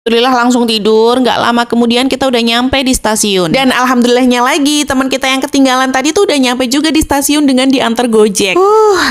Alhamdulillah langsung tidur, nggak lama kemudian kita udah nyampe di stasiun. Dan alhamdulillahnya lagi, teman kita yang ketinggalan tadi tuh udah nyampe juga di stasiun dengan diantar Gojek.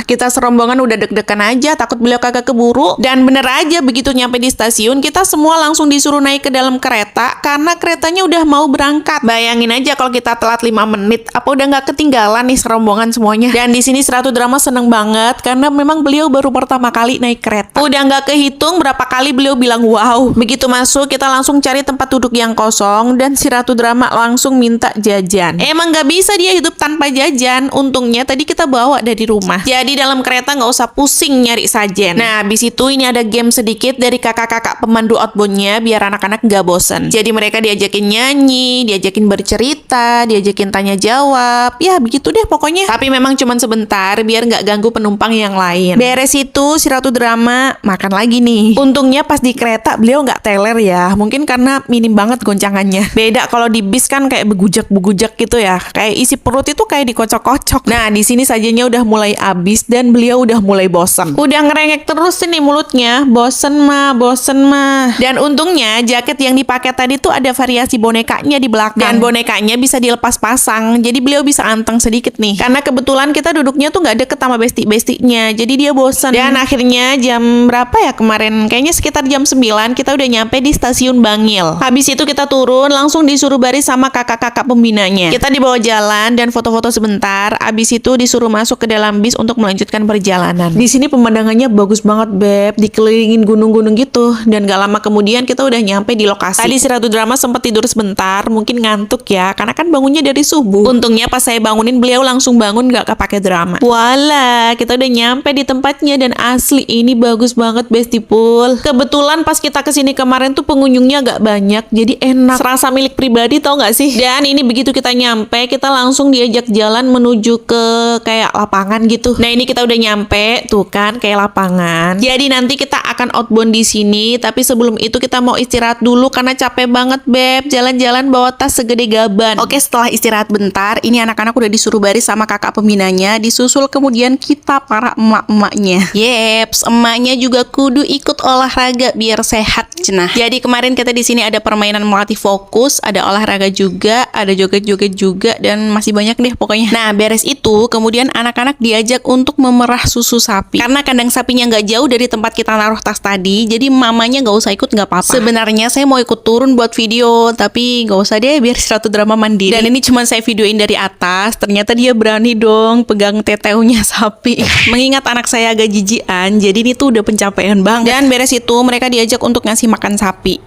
Kita serombongan udah deg-degan aja, takut beliau kagak keburu. Dan bener aja, begitu nyampe di stasiun, kita semua langsung disuruh naik ke dalam kereta, karena keretanya udah mau berangkat. Bayangin aja kalau kita telat 5 menit, apa udah nggak ketinggalan nih serombongan semuanya. Dan di sini Ratu Drama seneng banget, karena memang beliau baru pertama kali naik kereta. Udah nggak kehitung berapa kali beliau bilang wow. Begitu masuk, kita langsung cari tempat duduk yang kosong dan si Ratu Drama langsung minta jajan. Emang gak bisa dia hidup tanpa jajan. Untungnya tadi kita bawa dari rumah. Jadi dalam kereta nggak usah pusing nyari sajen. Nah, habis itu ini ada game sedikit dari kakak-kakak pemandu outboundnya biar anak-anak nggak bosen. Jadi mereka diajakin nyanyi, diajakin bercerita, diajakin tanya jawab. Ya begitu deh pokoknya. Tapi memang cuman sebentar biar nggak ganggu penumpang yang lain. Beres itu si Ratu Drama makan lagi nih. Untungnya pas di kereta beliau nggak teler ya, mungkin karena minim banget goncangannya. Beda kalau di bis kan kayak begujak-begujak gitu ya, kayak isi perut itu kayak dikocok-kocok. Nah di sini sajinya udah mulai habis dan beliau udah mulai bosan. Udah ngerengek terus nih mulutnya, bosen mah, bosen mah. Dan untungnya jaket yang dipakai tadi tuh ada variasi bonekanya di belakang. Dan bonekanya bisa dilepas pasang, jadi beliau bisa anteng sedikit nih. Karena kebetulan kita duduknya tuh nggak deket sama besti-bestinya, jadi dia bosan. Dan akhirnya jam berapa ya kemarin? Kayaknya sekitar jam 9 kita udah nyampe di stasiun Bangil. Habis itu kita turun, langsung disuruh baris sama kakak-kakak pembinanya. Kita dibawa jalan dan foto-foto sebentar. Habis itu disuruh masuk ke dalam bis untuk melanjutkan perjalanan. Di sini pemandangannya bagus banget, Beb. Dikelilingin gunung-gunung gitu. Dan gak lama kemudian kita udah nyampe di lokasi. Tadi si Ratu Drama sempat tidur sebentar, mungkin ngantuk ya, karena kan bangunnya dari subuh. Untungnya pas saya bangunin, beliau langsung bangun gak kepake drama. Wala, kita udah nyampe di tempatnya dan asli ini bagus banget, Bestipul. Kebetulan pas kita kesini kemarin tuh pengunjungnya agak banyak, jadi enak. Serasa milik pribadi tau gak sih? Dan ini begitu kita nyampe, kita langsung diajak jalan menuju ke kayak lapangan gitu. Nah ini kita udah nyampe, tuh kan kayak lapangan. Jadi nanti kita akan outbound di sini, tapi sebelum itu kita mau istirahat dulu karena capek banget, Beb. Jalan-jalan bawa tas segede gaban. Oke, setelah istirahat bentar, ini anak-anak udah disuruh baris sama kakak pembinanya, disusul kemudian kita para emak-emaknya. Yeps, emaknya juga kudu ikut olahraga biar sehat cenah. Jadi kemarin kita di sini ada permainan melatih fokus, ada olahraga juga, ada joget-joget juga, dan masih banyak deh pokoknya. Nah beres itu, kemudian anak-anak diajak untuk memerah susu sapi. Karena kandang sapinya nggak jauh dari tempat kita naruh tas tadi, jadi mamanya nggak usah ikut nggak apa-apa. Sebenarnya saya mau ikut turun buat video, tapi nggak usah deh biar si Ratu Drama mandiri. Dan ini cuma saya videoin dari atas. Ternyata dia berani dong pegang teteunya sapi. Mengingat anak saya agak jijian, jadi ini tuh udah pencapaian banget. Dan beres itu mereka diajak untuk ngasih makan sapi.